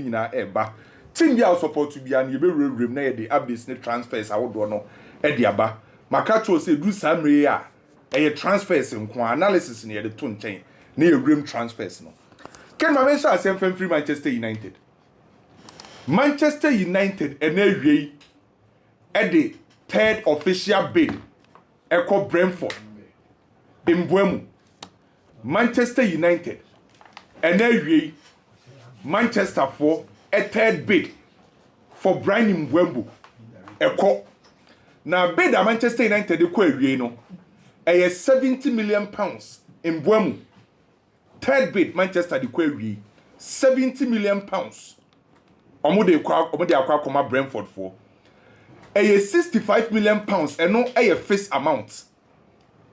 nyina eba team bia support to bia na ye be rem na ye de updates ne transfers awodo no e de aba maka cho say du samre a e transfers nko analysis ne ye de to nchen na ye rem transfers no ken ma mention asem from free Manchester United and awie e de third official bid e call Brentford Mbuemo Manchester United and awie Manchester for a third bid for Brian Mbuemo eko na bid a Manchester United ko awie no e 70 million pounds Mbuemo third bid Manchester de ko awie 70 million pounds omo de akwa Brentford for e 65 million pounds eno e fixed amount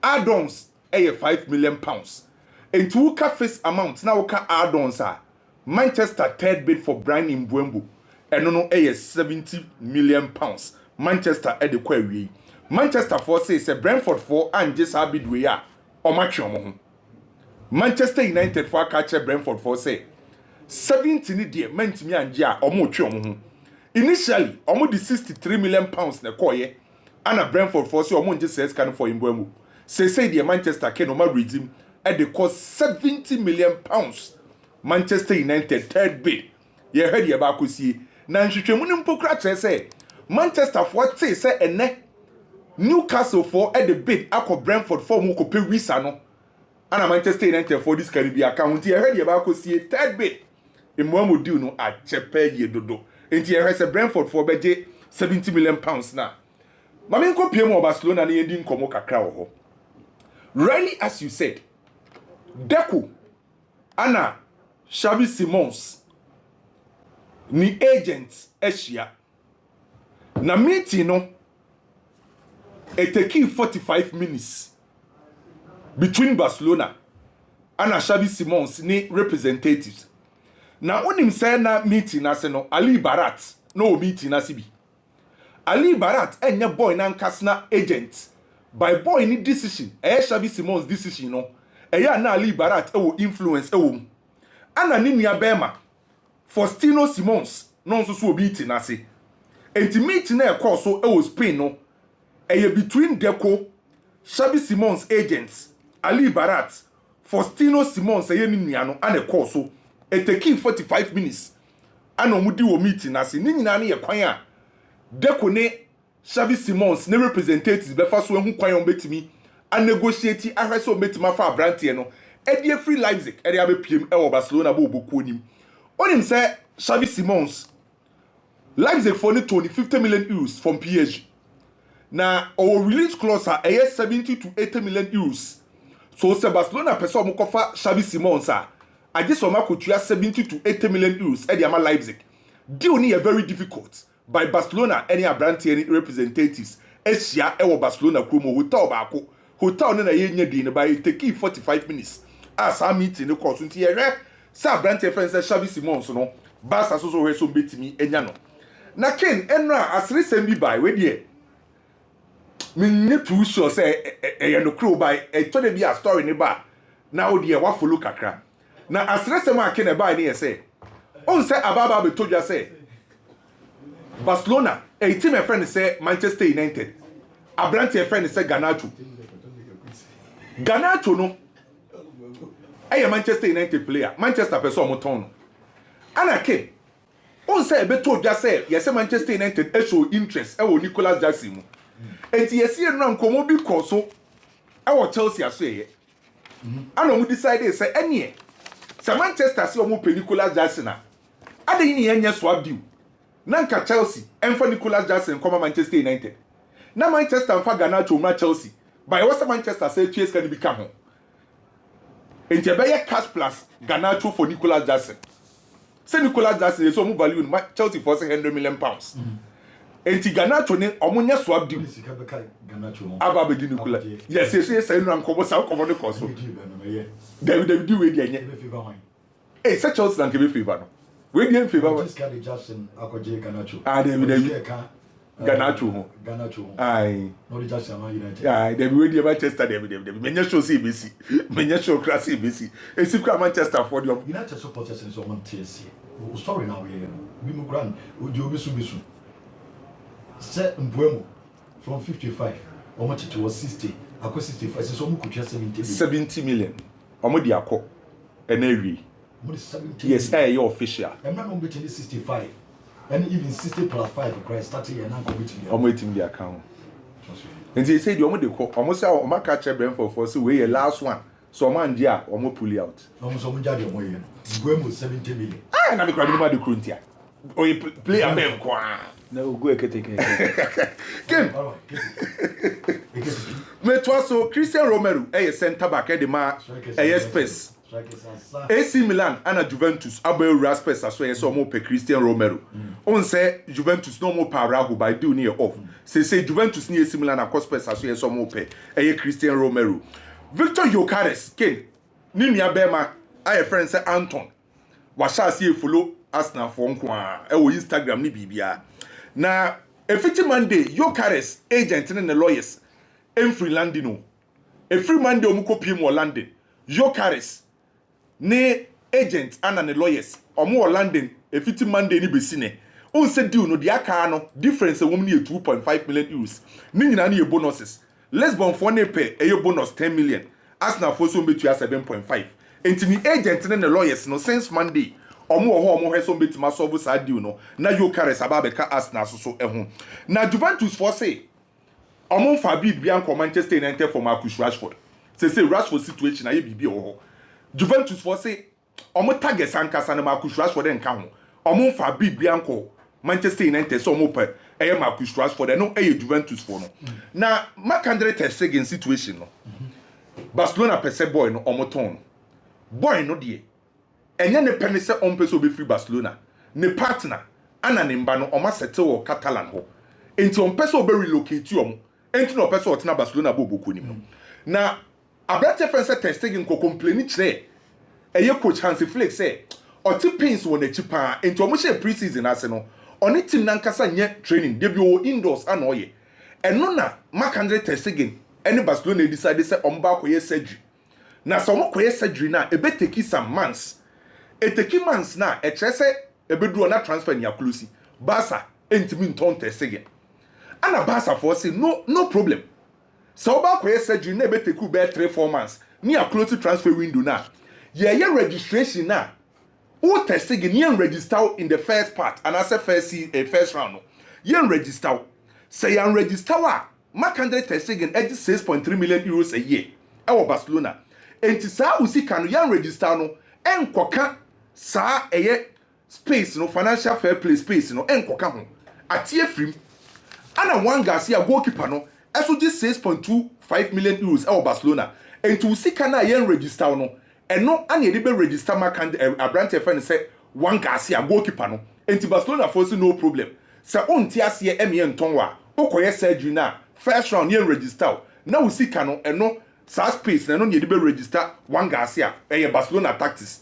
add-ons e 5 million pounds and to ka fixed amount na ka add-ons a Manchester third bid for Brian Mbuemo eno no e 70 million pounds Manchester e de kwa wi Manchester for say Brentford for and just ha bid we a o ma twe omo ho Manchester United for catch Brentford for say 70 ni de mentimi anje a omo twe omo ho initially omo di 63 million pounds na koye ana Brentford for say omo nje says can for Mbuemo say the Manchester can no ma redeem at the cost 70 million pounds Manchester United third bid ye heard ye ba kosie na nhwehwemu ni mpokra che say Manchester for say ene Newcastle for at the bid akọ Brentford for mu ko pe visa no ana Manchester United for this Caribbean account ye heard ye ba kosie third bid Mbuemo deal no a chepe ye dodo enti ye heard say Brentford for beje 70 million pounds na mame nko pie mu Barcelona na yedi nkomo kakra wo ho really as you said Deco ana Xavi Simons ni agents Asia na meeting no it take 45 minutes between Barcelona ana Xavi Simons ni representatives na onim say na meeting ase no Ali Barat no meeting ase bi Ali Barat enye boy na nkasna agent by boy ni decision Xavi Simons decision no eya na Ali Barat ewo influence ewo ana ni nua bema Faustino Simons no nso so obi ti na se enti meeting na ekọ so ewo Spain no eye between Deco Xavi Simons agents Ali Barat Faustino Simons eye ni nua no ana ekọ so it take 45 minutes ana omudi wo meeting na se ni nyina na ye kwan a Deco ne Xavi Simons ne representatives be fa so ehu kwan on betimi a negotiate ahwese o metima fa brantie no e de free Leipzig e de abepiem e wo Barcelona bo oboku onim onim say Xavi Simons Leipzig for 50 million euros from PSG na our release clause a 70 to 80 million euros so say Barcelona person mo kofa Xavi Simons a age so makotua 70 to 80 million euros e de ama Leipzig deal ni very difficult by Barcelona any brantie representatives Asia e wo Barcelona kromo hotel baako hotel no na ye nya di ne by take 45 minutes as a meeting no course nti ye sa brantie friends Xavi Simons no Barca so we so betimi enya no na ken enra asre sem bi by we de me ne too sure say e no crow by e to de bi a story ne ba na o de wa follow kakra na asre sem a ken e by ne ye say on say ababa be to just say Barcelona a team a friend say Manchester United abrantie friend say Garnacho no aye Manchester United player Manchester person mo ton no ana ke on say be to just say yes Manchester United e show interest e wo Nico Jackson mu enti yes e no nkomo bi ko so e wo Chelsea aso ye ana mo decide say ene say Manchester say o mo pe Nico Jackson na ade ni enya swap deal nanka Chelsea enfa Nico Jackson come Manchester United na Manchester enfa Garnacho ma Chelsea by what Manchester say Chelsea can become ho enti be ye cash plus Garnacho for Nico Jackson say Nico Jackson so mo value Chelsea for 100 million pounds enti Garnacho ne omunya swap deal aba be di Nico yes say no ankomo sa komo ne koso David we di enye eh say Chelsea na ke be favor no we dey in favor just carry Jackson akoje Garnacho David Garnacho aye no the Jackson Man United David we dey Manchester David menya show say besi menya show class besi esikwa Manchester for the United supporters in so man TSC Story now here. We move grand. Bisu. Set Mbuemo from 55. How much it was 60. I cost 65. So we could 70 million. Omo di akọ. Ene wi. 70. Yes, your official. I'm not between 65. And even 60 plus 5 Christ starting and now committing. Omo etim di account. And they say the omo de call. Omo say omo catch Brentford for say we your last one. So man dia omo pull out. Omo so mo jade omo here. Mbuemo 70 million. Ah, na be kwa ma de kruntia. O you play a man kwa. Na go eketeke. Kim. Me to so Christian Romero center back e de ma space. AC Milan and Juventus abel Spurs as well so mo pe Christian Romero. On say Juventus no more Paragu by do near off. Say Juventus near AC Milan and Spurs as well so mo pe Christian Romero. Victor Yokares Ken ni nua bema aye friend say Anton. Wa sha see follow Arsenal for nko a wo Instagram ni bibia. Na efiti Monday Yokares agent and the lawyers free Landino. Free Monday omuko pie mo London. Yokares ne agent and the lawyers omo London efiti Monday ni besine. On say deal no dia aka no difference e wom ni 2.5 million euros. Ni nyina na ye bonuses. Lisbon for ne pay e bonus 10 million. Arsenal for so betua 7.5. Enti ni agent and the lawyers no since Monday omo heso betima solve sa deal no na Yokares ababeka Arsenal so ehun na Juventus for say omo fa bibia nko Manchester United for Marcus Rashford say Rashford situation aye bibia ho Juventus for say omo target sankasa na Marcus Rashford enka ho omo fa bibia nko Manchester United so omo pe eye Marcus Rashford no eye Juventus for no na Marc-André ter Stegen situation no Barcelona pese boy no omo ton boy no de enye ne pene se ompeso be free Barcelona ne partner ana ne mba no oma settle wo Catalan ho enti ompeso be relocate omo enti no peso otena Barcelona bo boko nim no na abrate fense Ter Stegen ko complain kire eye coach Hansi Flick say oti pains wo na chipa enti omo she pre-season ase no oni team na nkasa nye training debi wo indoors ana oye eno na Marc-André ter Stegen eni Barcelona decide say omba akoye surgery na so omo koye surgery na ebe take some months eteki months na ekrese ebedu na transfer ni aklusi Barca entimi nton Ter Stegen ana Barca for say no problem so oba koye surgery na ebe take be 3-4 months ni aklusi transfer window na ye registration na o Ter Stegen yen register in the first part and as a first round no yen register say yan register wa Marc-André ter Stegen edge 6.3 million euros a year e wo Barcelona enti sa usika no yan register no enkoka sa eye space no financial fair play space no enkoka ho atie frim ana one Garcia goalkeeper no eso di 6.25 million euros e wo Barcelona enti usika na yan register no eno ana yede be register Marc-André Abrante fan say one Garcia goalkeeper no enti Barcelona for say no problem sa onti ase e me nton wa okoye surgery na first round yen register na usika no eno sa space na no yede be register one Garcia e Barcelona tactics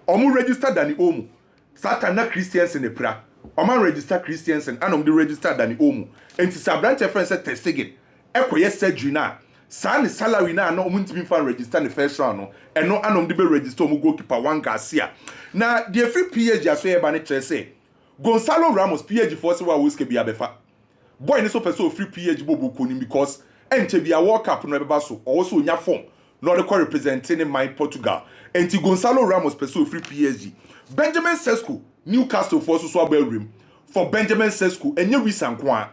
omu register Dani Olmo sata na Christiansen e pra oman register Christiansen anom de register Dani Olmo enti sa Abrante fan say Ter Stegen ekoye surgery na sa ni salary na no omuntimi fan register the first round no eno anom de be register omu goalkeeper one Garcia na the free PSG aso e ba ne kire say Gonzalo Ramos PSG force wa wiske bia befa boy ni so person free PSG bobo koni because enche bia World Cup no beba so also nya form no de representing my Portugal enti Gonzalo Ramos person free PSG Benjamin Sesko Newcastle force so abelrim for Benjamin Sesko enye wisan ko a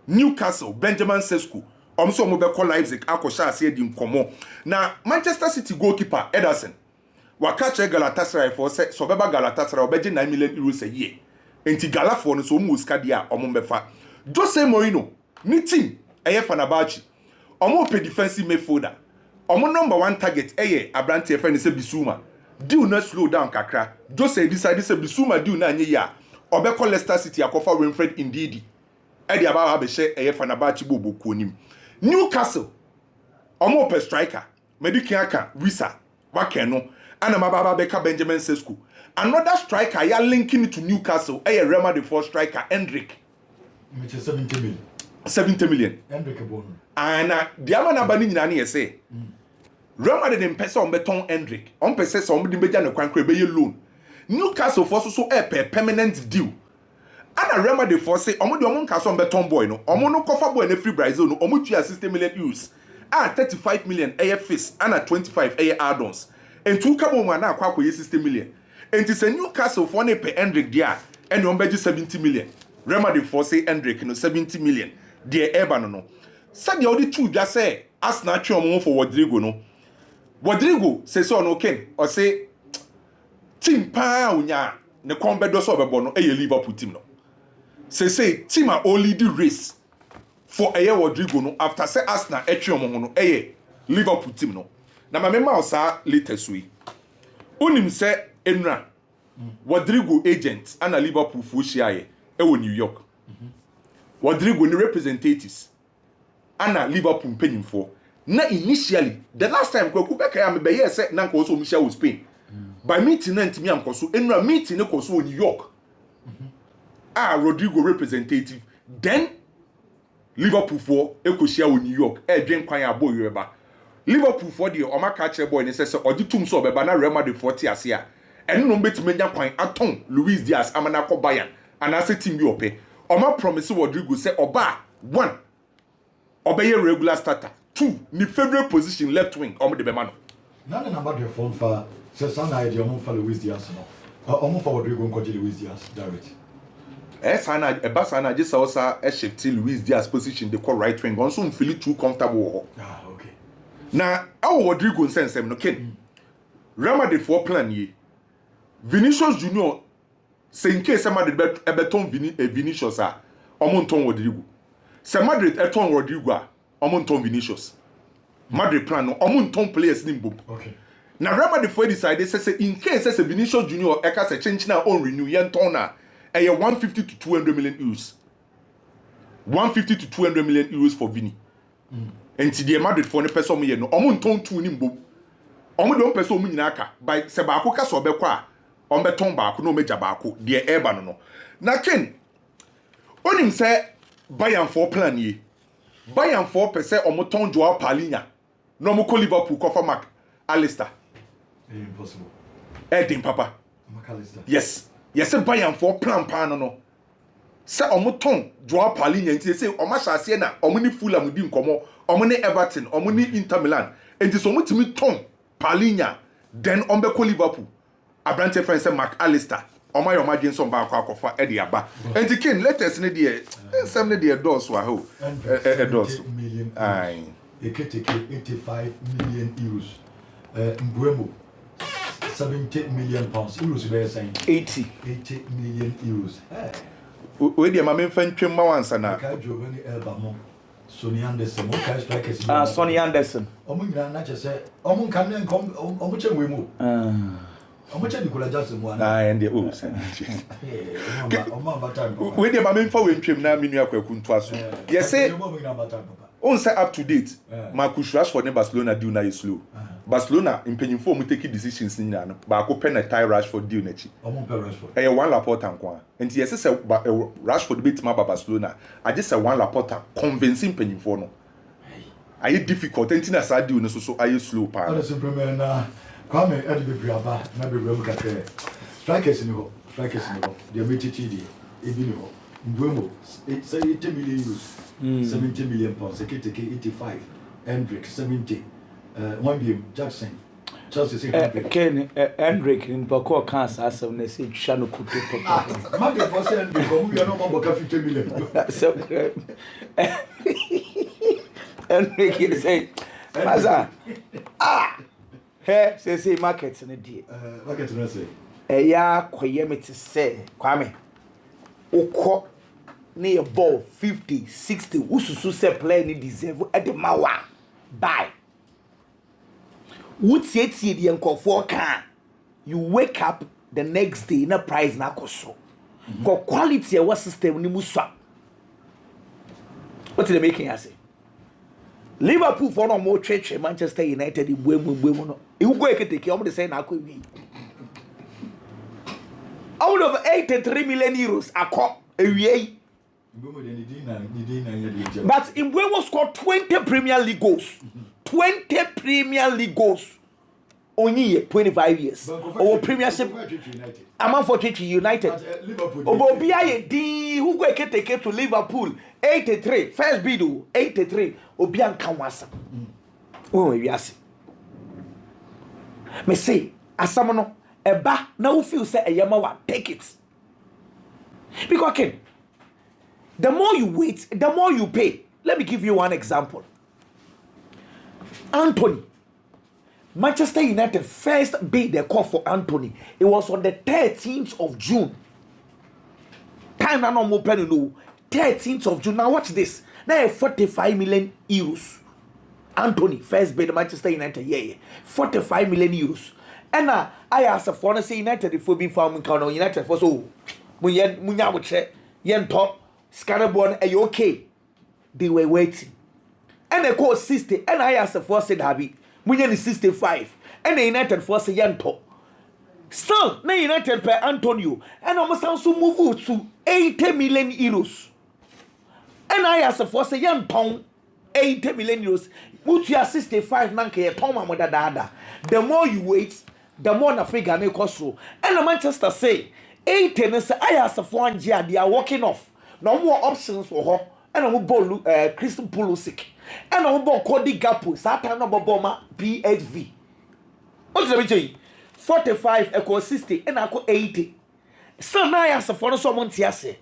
Newcastle Benjamin Sesko omso mo be call Leipzig akosha ase di nkomo na Manchester City goalkeeper Ederson wakache Galatasaray for say so beba Galatasaray obeje 9 million euros a year enti Galafo no so mu uska dia omombefa Jose Mourinho ni team eye Fenerbahce omo pe defensive midfielder omo number 1 target eye Abrante Efe ni se Bissouma deal na slow down kakra Jose decide se Bissouma deal na anye ya obekọ Leicester City akofa Winfred Ndidi e dia ba be she eye Fenerbahce bobo konim Newcastle omo pe striker Medikin aka Wisa wakeno ana mababa beka Benjamin Sesko another striker ya linking to Newcastle eye Real Madrid for striker Hendrick which is 70 million 70 million Hendrick bon ana diama na bani nyina na yese Real Madrid mpese on beton Hendrick on pese so on de beja ne kwankra be ye loan Newcastle for so a permanent deal. And Real Madrid for say omo de omo nka so beton boy no omo no cover boy na free Brazil no omo tua 60 million euros. 35 million air fees and 25 air add-ons. And two cabo man na akwa 60 million. And it's a Newcastle for ne per Hendrick there and on budget 70 million. Real Madrid for say Hendrick no 70 million. Dear Eba no. Said the only two just say ask natural more for Rodrigo no. Rodrigo say so no Ken or say team pa unya ne kombedo so bebo no e Liverpool team no. Say team are only the race for a year Rodrigo no after say Arsenal etwe omo no Liverpool team no. Na ma mema osa latest we. Unim say enra Rodrigo agent and a Liverpool fo hia New York. Rodrigo ni representatives ana Liverpool penny for. Na initially the last time Kwaku Beka ya me be here say na nko so mu share with Spain. By meeting na ntimi am koso enra meeting ne koso New York. Rodrigo representative then Liverpool for ekoshia wo New York dwen kwan abo yeba. Liverpool for the omaka che boy ne say oditum so obeba na Real Madrid 40 ase a eno no betime nya kwan aton Luis Diaz amana ko Bayern and ase team bi ope. Oma promise Rodrigo say oba 1 obeye regular starter, 2 ni favorite position left wing omo de be ma no. Na na number the phone for say some idea omo for Luis Diaz no. Omo for Rodrigo nko Luis Diaz direct. Sana Ebasana just also a shift Luis Diaz position the call right wing on so feel too comfortable. Okay. Now our Rodrigo sense no ken. Real Madrid for plan ye. Vinicius Junior say in case Madrid beton Vinicius omonton Rodrigo. Say Madrid eton Rodrigo omonton Vinicius. Madrid plan no omonton players nimbo. Okay. Now Real Madrid for decide say in case say Vinicius Junior eka say change na on renew yenton na 150 to 200 million euros. 150 to 200 million euros for Vini. And the Madrid for the person me no. Omo nton tu ni mbo. Omo don person mu nyina aka. By se ba ko ka so be kwa. On beton ba ko no meja ba ko. De eba no no. Na ken. Onim se Bayern for plan ye. Bayern for per se omo ton Joao Paulinho. No mo ko Liverpool ko for Mark Alistair. Impossible. Edin papa. McAllister. Yes. Yes, Bayern for plan pan no. Say omo ton Joao Paulinho nti say omo hyase na omo ni Fulham di nkomo, omo ni Everton, omo ni Inter Milan. Enti so omo timi ton Paulinho then on be ko Liverpool. Abrante friend say Mark Alistair. Omo yo magin so ba akwa e de aba. Enti kin latest ne de ensem ne de doors wa ho. Doors. Aye. Eketeke 85 million euros. Mbuemo 70 million pounds. Euros we are saying 80 million euros. We dey ma me fan twem ma wansa na. Ka Giovanni Elbamo. Sonny Anderson. Mo ka strikers. Sonny Anderson. Omo nyina na che say omo nkan ne nkom omo che Mbuemo. Omo che Nico Jackson mo ana. And the Omo abata. We dey ma me fa we twem na menu akwaku nto aso. Yes say on say up to date. Marcus Rashford in Barcelona deal na is slow. Barcelona impanyimfo mu take decisions ni na no. Ba ko pen na tie Rashford deal na chi. Omo pe Rashford. One Laporta nko. Enti yes say Rashford beat ma Barcelona. I just say one Laporta convincing impanyimfo no. Are you difficult? Enti na sa deal no so are you slow pa. Ala se premier na Kwame Edbe Briaba na be brem kakere. Strikers ni ho. They make it easy. Ebi ni ho. Mbuemo 80 million euros. 70 million pounds. Eketeke 85. Hendrick 70. One game Jackson. Chelsea say Ken Hendrick in Bako cancer as of say Chano Kuto papa. Market for say Hendrick we are no more 50 million. So Hendrick is say Maza. Hey say market na die. Market na say. Ya koye me te say Kwame. Ukọ na your ball 50 60 ususu say play ni deserve at the mawa. Bye. Wotie the nkofo kan. You wake up the next day na price na koso. Go quality e wa system ni mu swa. What they making us say? Liverpool for no more church Manchester United Mbuemo no. E go eketeke omo dey say na akwa out of 83 million euros akọ ewie. But Mbuemo scored 20 Premier League goals. 20 Premier League goals. only 25 years. Or Premiership. I'm for United. Obia D who go take to Liverpool 83 first bid 83 Obian Kawasa. Oh yes. Me say asamono eba na wo feel say eyama take it. Because okay, the more you wait, the more you pay. Let me give you one example. Anthony. Manchester United first bid the call for Anthony. It was on the 13th of June. Time na no more penny no. 13th of June. Now watch this. Now 45 million euros. Anthony first bid Manchester United. Yeah. 45 million euros. And I asked a foreigner say United if we be found in count on United for so. Munya would say yen top Scaraborn are you okay? They were waiting. And they called 60. And I asked a foreigner said Habi. Munya is 65. And the United for say yen top. Still, na United per Antonio. And almost also move to 80 million euros. And I asked for say yen pound 80 million euros. Mutia 65 nanke Toma Modada. The more you wait, the more na figure na cost. And the Manchester say 80 and say I asked for 1 year they are walking off. No more options for her. And I will ball Christian Pulisic. And I will ball Cody Gakpo. Satan no boma PHV. What's the mean? 45 equals 60 and I call 80. So now I ask for someone to say.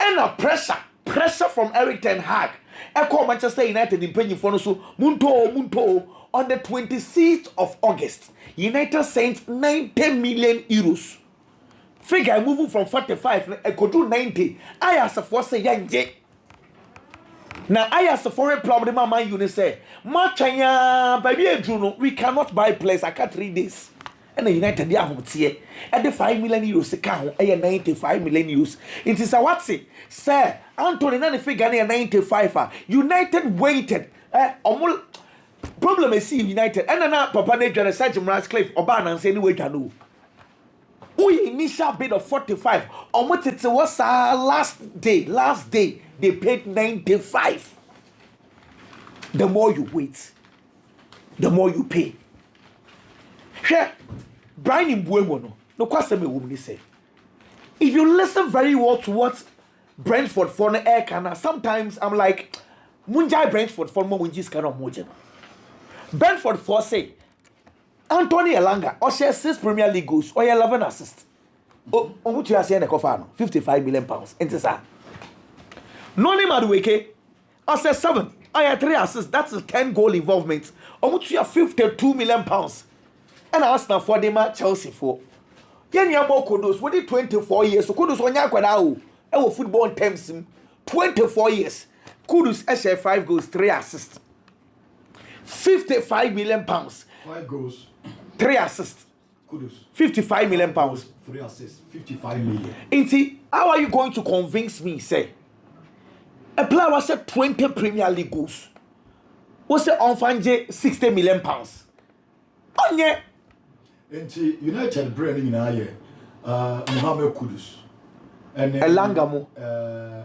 And a pressure from Eric Ten Hag. I call Manchester United in penny for so Munto on the 26th of August. United sent 90 million euros. Figure moving from 45, I could do 90. I asked for say young J. Now I asked for a problem, my unit say, Machanya, baby, Juno, we cannot buy place. I can't read this. And the United Yahoo at the 5 million euros account, I 95 million euros. It is a what's it? Sir, Anthony, none figure 95. United waited. Almost problem is see United. And now Papa Nature Sergeant Ratcliffe Obama and say anyway to know. We initial bid of 45. Almost it was last day. They paid 95. The more you wait, the more you pay. Here, Brian Mbuemo no question me woman say. If you listen very well to what Brentford for the air can, sometimes I'm like, Munjai Brentford for more winjis cannot mojen. Brentford for say Anthony Elanga or share 6 Premier League goals or 11 assists. Oh, what you are saying the Kofano, 55 million pounds. Into that. Noni Madueke, I said 7. I had 3 assists. That's a 10 goal involvement. Or what you are 52 million pounds. And I asked now for them Chelsea for. Yen Yamo Kudos, what did 24 years? So Kudos on Yakwadao. Our football terms 24 years. Kudos SH 5 goals, 3 assists. 55 million pounds. 5 goals. 3 assists. Kudos. 55 million pounds. 3 assists. 55 million. Inti, how are you going to convince me, say? A player was at 20 Premier League goals. Was it on Fanje 60 million pounds? Oh, yeah. Inti, United brand in Aye. Mohamed Kudus. And Elanga mo.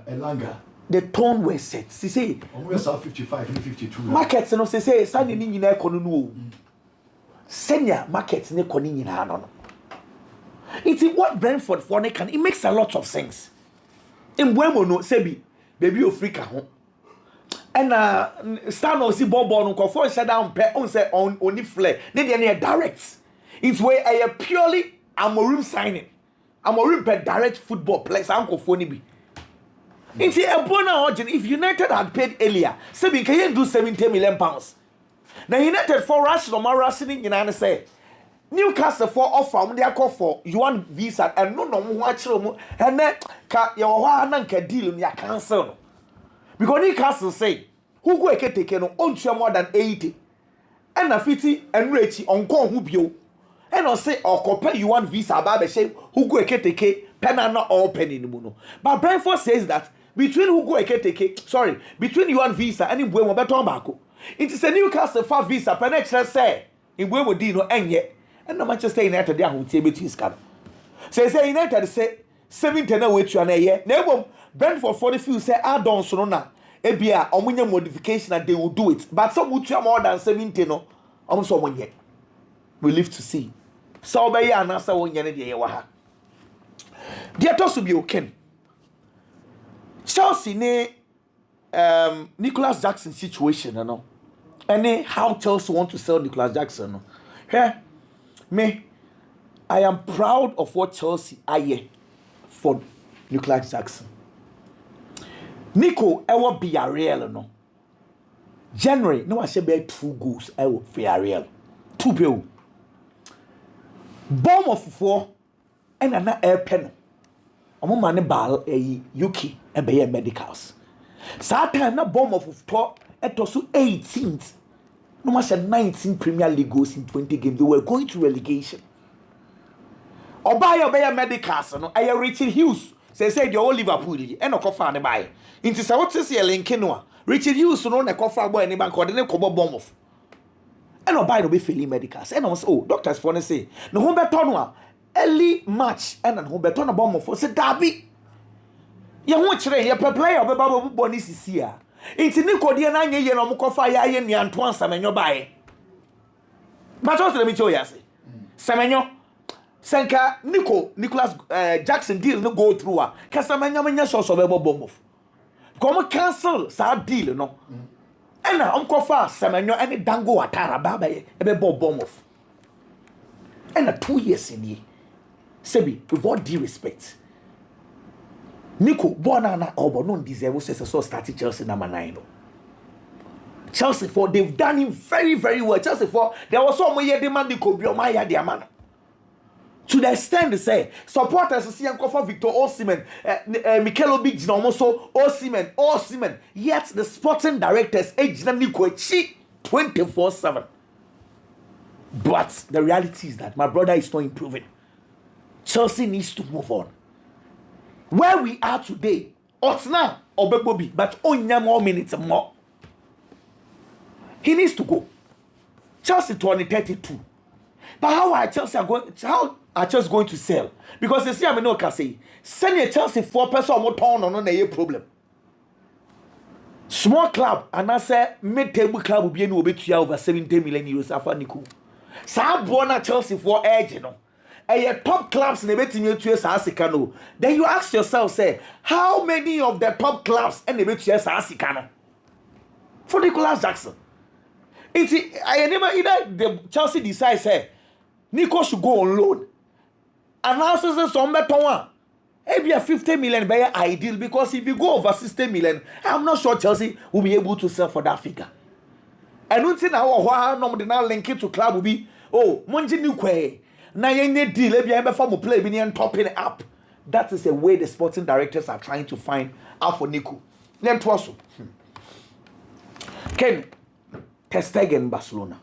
Elanga. The tone was set. See, say. Almost 55 and 52. Markets, no, say, Sunday in your economy. Senior markets, ne koni nyina no. It's what Brentford for can. It makes a lot of sense. Mbuemo no sebi baby Africa ho. And star no si ball no for shut down pe on say on only flare. Then they direct. It's where I purely Amorim signing. Amorim per direct football players uncle phone be. It's a bona origin if United had paid earlier. Sebi can do 70 million pounds. Now United for rational marasini in say Newcastle for offer they call for you want visa and no watch room and then your nanka deal you cancel. Because Newcastle say who go take no on more than 80 and a 50 and rate on call who bio and I'll say or compare you want visa baby say who go take pen not all penny no. But Brentford says that between who go take between you want visa and Mbuemo better back. It is a Newcastle for visa, penetra say, in Mbuemo Dino and yet, and the Manchester United, they are table to his car. Say United say 70 away to an year. Never Brentford for the few say, I don't so now. Ebia, or modification and they will do it. But some would more than 70 no, almost 1 year. we live to see. So by ya na sa won yene de ha. Dia to so bi oken. Chelsea ne Nico Jackson situation no. And how Chelsea want to sell Nico Jackson no. Here me I am proud of what Chelsea are for Nico Jackson. Nico ever be a real no. January no I say be 2 goals I will Villarreal 2 goals. Bomb of 4 and an air pen. Omo mane ball UK and be medicals. Satan na bomb of 4 etosu 18th. No more 19 Premier League goals in 20 games. They were going to relegation. Obaya medicals no I Richard Hughes. Say the whole Liverpool and no cofa ne buy. Into say what is link no. Richard Hughes no na cofa boy ni bank or the kobo bomb of. And no buy no be failing medicals. And I was doctors for say no home better no early match and no home better no bomb of say derby. Ya ho kire ya player be baba boni sisi a. Into Nico de na nye no mo kofa ya ye nuanto ansamenyo bae. But what let me tell you say. Semenyo Senka Nicholas Jackson deal no go through a Casamanya manya shots of a bomb of. Come cancel sa deal no. And now uncle fast Samanyo and dango atara baba a bomb of. And 2 years in ye. Sebi, with all due respect. Nico Bonana Obo non deserve so started Chelsea number 9. Chelsea for they've done him very, very well. Chelsea for there was some way demand Nico Biomaya diamano. To the extent they say supporters see and for Victor Osimhen, Mikel Obi almost so Osimhen. Yet the sporting directors age Nico 24/7. But the reality is that my brother is not improving. Chelsea needs to move on. Where we are today, Otna Obebobi, but only more minutes more. He needs to go. Chelsea 2032. But how are Chelsea going to sell? Because they see I'm no can say send a Chelsea 4 person more town on a problem. Small club and I say mid-table club will be able to over 70 million euros after Nico. Sa born Chelsea for edge, you know. And your top clubs in the betting you to Asicano. Then you ask yourself, say, how many of the top clubs in the betting Asicano? For Nicolas Jackson. I never either the Chelsea decides, hey, Nico should go on loan. And also says some better one. Maybe a 50 million by ideal because if you go over 60 million, I'm not sure Chelsea will be able to sell for that figure. I don't think how now link it to club will be Monji Nukwe. Now you need deal maybe for play and topping up. That is the way the sporting directors are trying to find out for Nico. Then Twasso. Ken Ter Stegen Barcelona.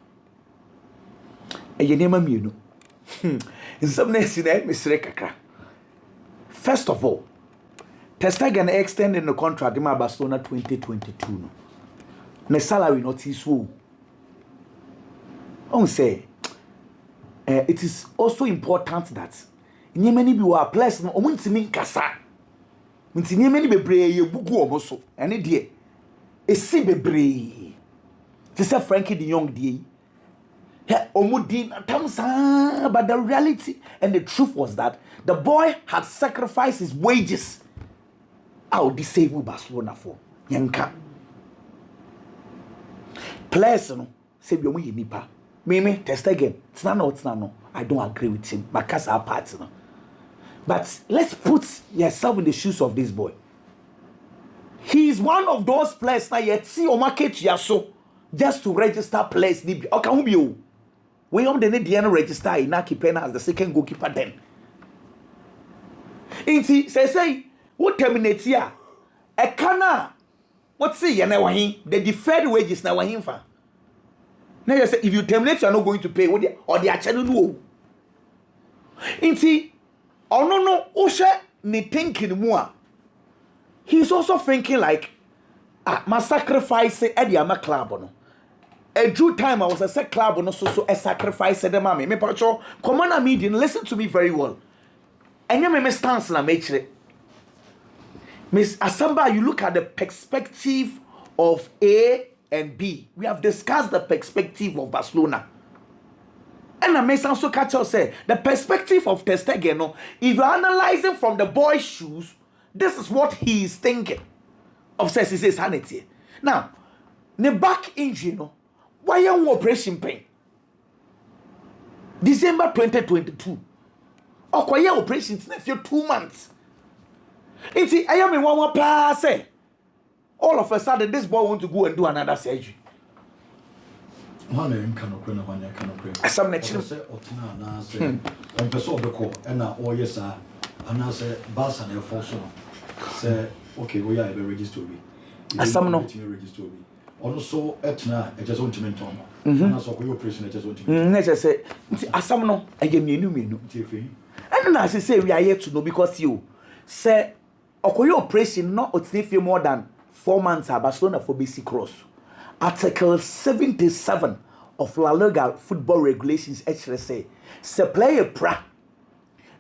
You name a menu. In some names in Mr. Kakra. First of all, Ter Stegen extended the contract in Barcelona 2022. No. The salary not his who. I say it is also important that in many people are players no omuntimi kasa. Muntini many bebree ye bugu oboso. Ene de esi bebree. They say Frankie the Young die. Omudin tamsa, but the reality and the truth was that the boy had sacrificed his wages. I'll disable Barcelona for Yanka. Players no say bi omu nipa. Me test again. It's not no. I don't agree with him. Because our partner. But let's put yourself in the shoes of this boy. He is one of those players now yet see o market yaso just to register players ni bi. Okay, who be you? We on the need register Inaki Pena as the second goalkeeper then. Inti say what terminate here? A kana what say you na wahin the deferred wages na wahin fa. Now you say if you terminate, you are not going to pay or the actually no. Inti, no, Osha ni thinking more. He's also thinking like, my sacrifice at the ama club no. A due time I was a set club no so a sacrifice at the mommy. Me pacho, come on a meeting, listen to me very well. And you may stance na make it. Miss Asamba, you look at the perspective of A and B. We have discussed the perspective of Barcelona. And I may sound so catch us say the perspective of Ter Stegen, no, if you're analyzing from the boy's shoes, this is what he is thinking of says his sanity. Now, the back injury, no, why you operation pain? December 2022. Or why you operation in 2 months? It's I am in one pass. All of a sudden, this boy want to go and do another surgery. One of them cannot pray, one cannot pray. As some next say, Otina, and I say, and person of the call, and now, oh yes, sir, and I say, Barca and Force. Say, okay, we are register me. As some no register me. Also, Etna, I just want to mention. And I saw your operation, I just want to mention. Let's say, as some no, I give me new menu. And then as I say, we are yet to know because you say, okay, operation not for more than 4 months at Barcelona for basic cross. Article 77 of La Liga football regulations actually say player pra.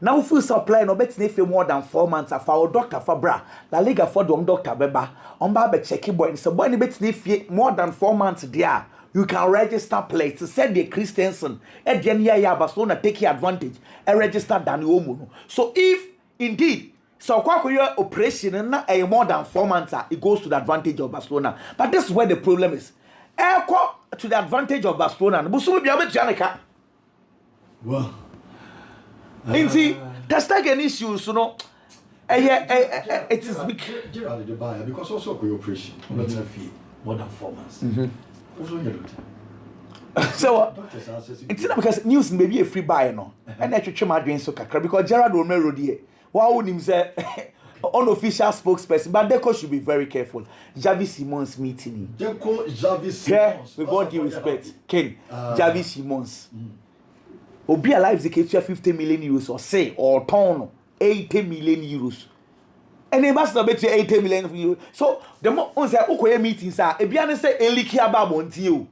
Now full supply no bet for more than 4 months for our doctor for bra. La Liga for the doctor beba. On ba check boy so boy bet for more than 4 months there. You can register players. Said the Christensen at the year Barcelona take advantage and register Dani Omo. So if indeed so your operation and a more than 4 months, it goes to the advantage of Barcelona. But this is where the problem is. To the advantage of Barcelona. Well, in see, Ter Stegen issues, you know. It is big. Gerald the buyer because also your operation. Not a fee more than 4 months. So it's not because news may be a free buyer, no. And I should my dreams so because Gerald Romero there. Why would him say unofficial spokesperson? But Deco should be very careful. Javi Simons meeting. Deco Javi Simons. Yeah, with all due respect, Ken. Javi Simons. Will be alive the case 50 million euros or say or ton 80 million euros. And they must not bet you 80 million euros. So the more on say okay meetings are if you say Eliki Ababon to you.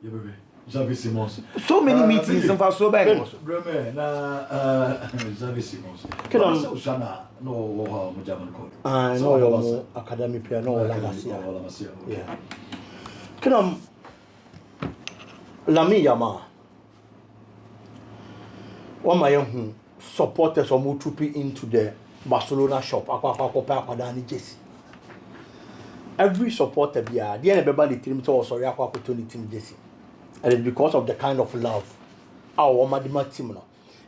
Yeah, baby. Javi Simons. So many meetings and for so many. Javi Simons. Can I no German code? I know your academy piano or Lamasia. Yeah. Can I Lamine Yamal? One my young supporters or move into the Barcelona shop. Every supporter be a the everybody team to sorry team Jesse. And it's because of the kind of love our Madima team now.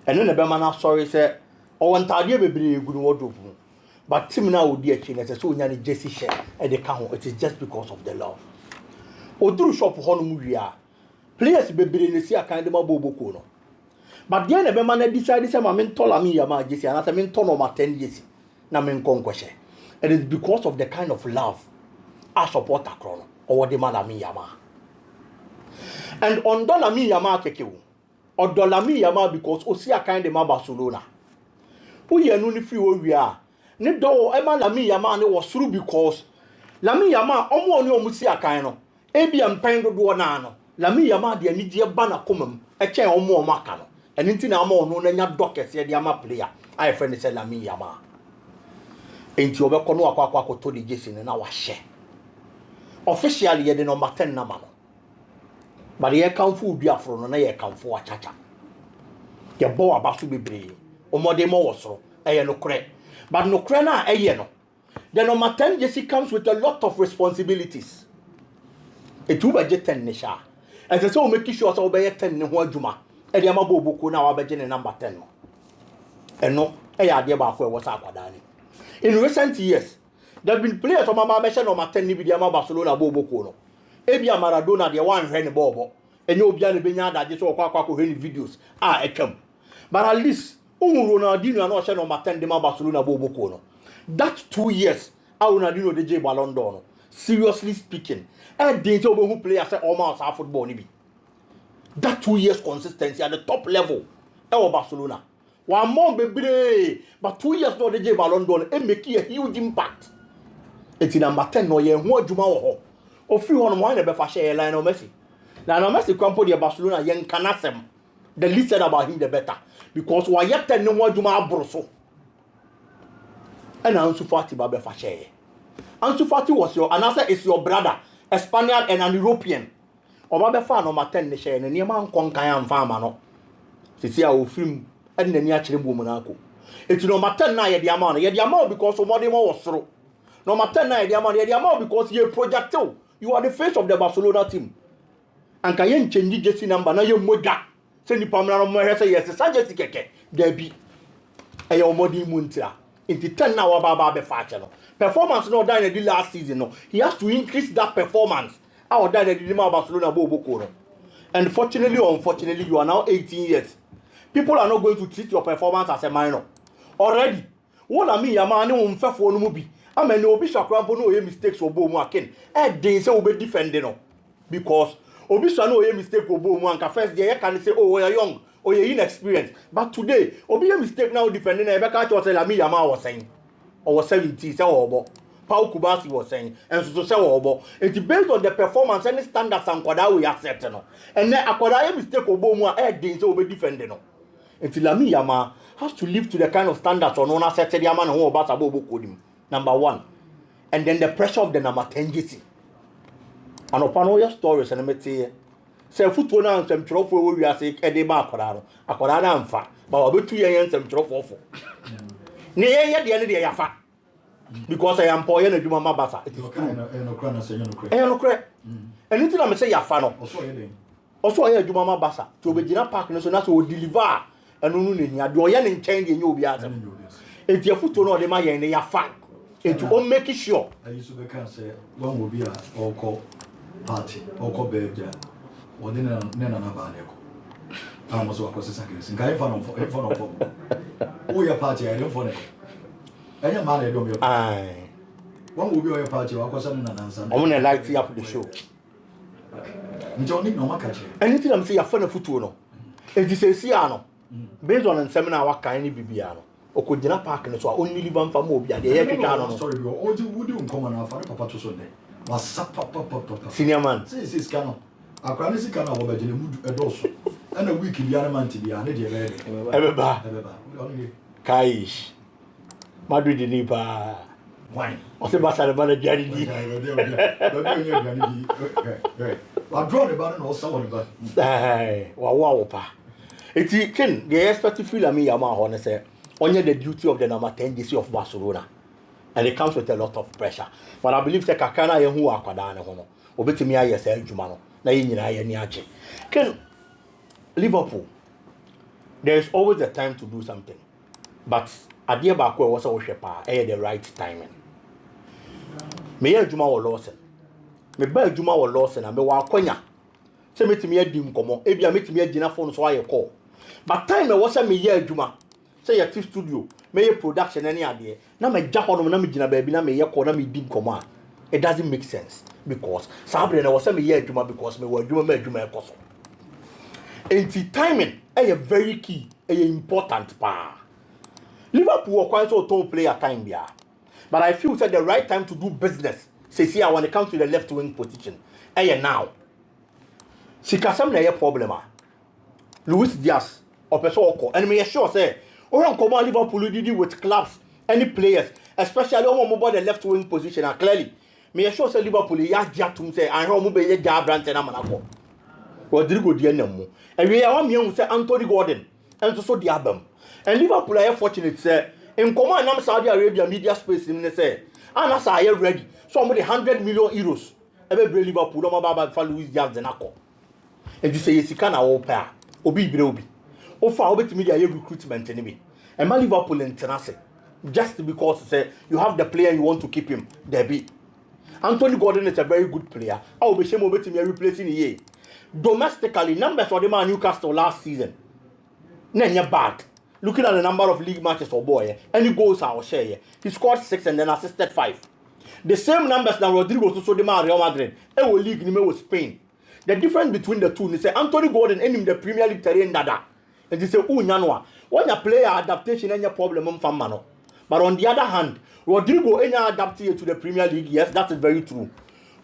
And then the Bemana sorry say, oh, one tardy be good wardrobe. But team now would be a king as a so young Jesse share at the count. It is just because of the love. Or do shop Honumuria. Players be in the kind of Bobo. But then the Bemana decided some men told me Yama Jesse and I mean ton of 10 years. Na men conquest. It is because of the kind of love I support a crown or the man Lamine Yamal. And on Lamine Yamal keke or Lamine Yamal because Osia kind of Barcelona. Who ye no ni free where we are. Ne do Emma Lamine Yamal ne was through because Lamine Yamal omo ni omusi akan no. Ebi ampan do na no. Lamine Yamal de ani die ba na komam e chen omo aka no. Eni nti na ama no na nya dokese de ama player. I friend say Lamine Yamal. Enti obekọ no akwa to de Jesse na wa hye. Officially ye de number 10 na ma no. But ye come food be afro na ye come for achacha. Ye bo abasu bebre. Omode mo wosoro. Eye no kre. But no kre na eye no. The number 10 Jesse comes with a lot of responsibilities. It will be 10 ne sha. As I say o make sure say obey 10 ne ho adwuma. E de amabo oboku na wa beje ne number 10 no. Eno eye ade ba akwa e wo sa akwada ni. In recent years, there have been players on my mention number 10 ni bi de ama Barcelona boboku no. Ebia Maradona de one hwe ne ball enye obia ne benya da je so kwakwa ko hwe ni videos etwam but at least Ronaldinho na o hwe number 10 de ma Barcelona boboku no that 2 years Ronaldinho de je Ballon d'Or no seriously speaking dey so who players say almost our football ni bi that 2 years consistency at the top level Barcelona one more bebre but 2 years no de je Ballon d'Or e make a huge impact eti number 10 no ye hu adwuma wo ho ofi hono mo na be fa share Lionel Messi. Lionel Messi kwampo de Barcelona yen kanasem. The least said about him the better because why yet no mo adwuma abroso. And Ansu Fati ba be fa share. Ansu Fati was your answer is your brother, a Spaniard and an European. Oba be fa number 10 ne share ne ma nkon kan am fa ma no. sisi a ofim and then ya chere Mbuemo na akọ etu no matter na ye de ama no ye de ama because omode mo wosoro no matter na ye de ama because ye projecto you are the face of the Barcelona team and can you change jersey number na ye moga say ni pamra no mo hwe say yes sa jersey keke da bi eye omode mu ntira inti 10 na wa ba be fa che no performance no dan the last season no he has to increase that performance our dan the Barcelona bo boko no and fortunately or unfortunately you are now 18 years people are not going to treat your performance as a minor already what Lamine Yamal ne won fefo no mu bi amene obi shakrampo no oye mistakes obo mu aken e den say obi defend no because obi so no oye mistake obo mu anka first day can say oh we are young or you inexperienced but today obi a mistake now defending na e be ka cho say Lamine Yamal was saying or was 70 say obo Paul Kubasi was saying and so say obo it based on the performance and standards and kwada we accept no and then akwada mistake obo mu a e den say obi defend no until Lamine Yamal has to live to the kind of standards on one set the man who about about number 1 and then the pressure of the number 10 GC and upon all your stories and me say football na nsem trophy we are say e dey ba akwara na mfa but obi 2 years nsem trophy ne ye de ne de ya fa because I am poor na dwuma mabasa it is no kre anything I say ya fa no also ye dwuma mabasa to obegina park no so na so deliver enu nu ne ade oye ne nchen de nye obi atam enti afuto no de ma ye ne ya fa enti o make sure ayi so be kan say one will be a oko party oko birthday wode na na ba na eko amo so akosi sakres ngai fa no fo o ya party ya no fo ne enya ma na do me ai one will be o ya party wa akosa na nansa o na light up the show njoni no makache anything am say ya fa na futo no enti say si ano based on the seminar wa kan ni bibia no okogina park no so only live am fam obi ade ye twetwa no sorry we all would you come na fa papa to so ne was papa senior man say scan akwa ni sika na wo bagene mu edoso ana week bia na man ti bia na de ebeba kai Madrid ni pa wine o se Barca na bana jari di wa draw the ball no so one ba wa pa eti ken the expect to feel Lamine Yamal ho ne say onye the duty of the number 10 GC of Barcelona and it comes with a lot of pressure but I believe that kakana ye hu akwada ne ho no obetimi aye say adwuma no na ye nyina ye ni age ken Liverpool there is always a time to do something but adie ba ko wo say wo hwe pa the right timing me ye adwuma wo Lawson me ba adwuma wo Lawson na me wa akonya se metimi adi nkomo e bia metimi agina phone so aye call but time e wo say me ye adwuma say your studio me ye production any ade na me gya hono na me gina ba bi na me ye call na me di nkomo a it doesn't make sense because sabre na wo say me ye adwuma because me wa adwuma me adwuma e koso enti timing e very key e important pa Liverpool are quite so top player time bia but I feel that the right time to do business say see when it comes to the left wing position now sikasam na ye problem a Luis Diaz opeso oko and me sure say o ran come Liverpool did with clubs any players especially on mobile the left wing position and clearly me sure say Liverpool ya jatum say and how mo be ye ja Brentford na manako Rodrigo di enam and we are one say Anthony Gordon and so the album and Liverpool are fortunate say in command am Saudi Arabia media space in say and say are ready so mo the 100 million euros ebe Liverpool no ba fa Luis Diaz de nako and you say yesika na wo pa obi ibire obi o fa obetimi dia recruitment ni bi and man Liverpool international just because say you have the player you want to keep him there be Anthony Gordon is a very good player how be shame obetimi replacing here domestically numbers for the man Newcastle last season na bad looking at the number of league matches for boy any goals our share he scored 6 and then assisted 5 the same numbers that Rodrigo so the man Real Madrid e wo league ni me with Spain. The difference between the two is say Anthony Gordon and him the Premier League terrain dada. And they say nyanwa. When you player adaptation any problem from mano. But on the other hand, Rodrigo any adapted to the Premier League, yes, that is very true.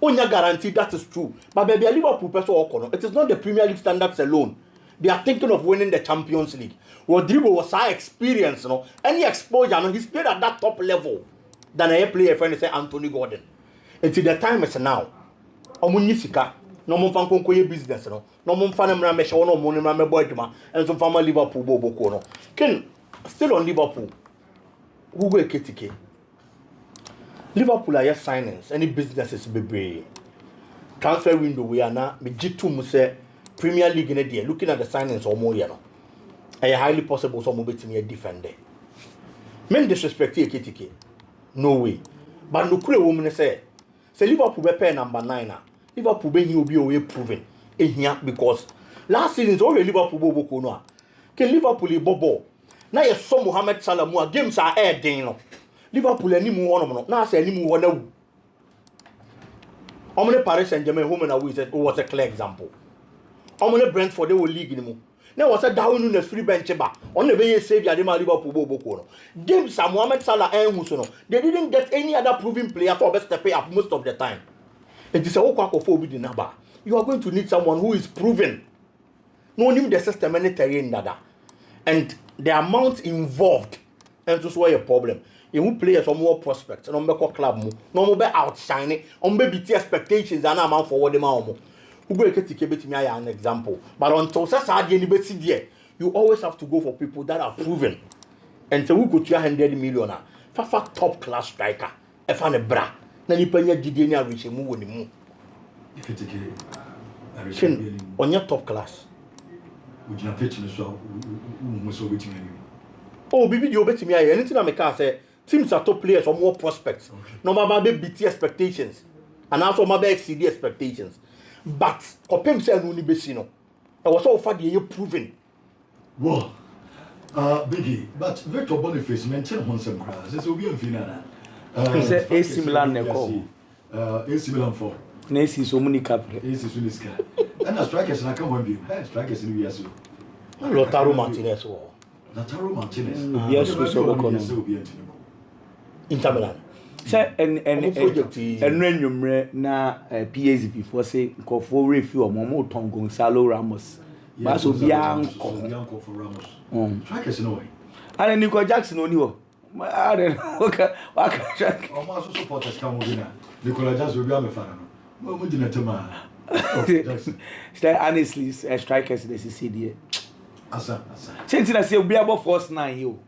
Onya guarantee that is true. But baby Liverpool person okono. It is not the Premier League standards alone. They are thinking of winning the Champions League. Rodrigo was high experience, no. Any exposure, no, he's played at that top level than a player friend say Anthony Gordon. Until the time is now. Omunyisika. no mo fan konko ye business no no mo fan mra me hye no mo mra me boy dwuma enso fan ma Liverpool boboko no ken still on Liverpool who go eketike Liverpool are signings any businesses bebre transfer window we are na me jitu mu say Premier League in a day looking at the signings or more no highly possible some mo betimi a defender men disrespect eketike no way but no kure woman say Liverpool be pay number 9 na Liverpool be he obi o we proven ehia because last season so Liverpool boboko no a ke Liverpool e bobo na ye so Mohamed Salah mu a games are air den no Liverpool animu wonom no na asa animu wo na wu omne Paris Saint-Germain home na we was a clear example omne Brentford they will league ni mu na was a down na free bench ba on na be ye save ya de ma Liverpool boboko no games are Mohamed Salah enhu so no they didn't get any other proven player for best step up most of the time. It is a whole quack of obi the number. You are going to need someone who is proven. No name the system any terrain nada. And the amount involved and just why a problem. You will play some more prospects and on the club mo. No more be outshining, on be BT expectations and amount for what the man. Who go get to me an example. But until such a university there, you always have to go for people that are proven. And so we go to 100 million. Fafa top class striker. If I'm a bra. Na nipa nya gide ni arishe mu woni mu Eketike kin onya top class ujina pitch no so mu so betimi ani oh bibi di obetimi aye anything na me can say teams are top players or more prospects no ma be BT expectations and also ma be exceed expectations but kopem say no ni besi no e was so far dey proven well Biggie but Victor Boniface mention honsem cra say obi am finana Say AC Milan ne call. AC Milan for. Nesi so many capre. AC Suniska. And the strikers na come one view. Hey, strikers in the yeso. Lautaro Martinez wo. Lautaro Martinez. Yes, so go kono. Inter Milan. Say en nwumre na PSG before say nkofo refi o mo ton Gonzalo Ramos. Ba so bia nko for Ramos. Strikers no way. And Nico Jackson oni wo. I don't know. Okay. My supporters come over Nico Jackson will be a fan. What did you honestly, strikers, this is CD. Asa. Since I say, we are about force 9 you.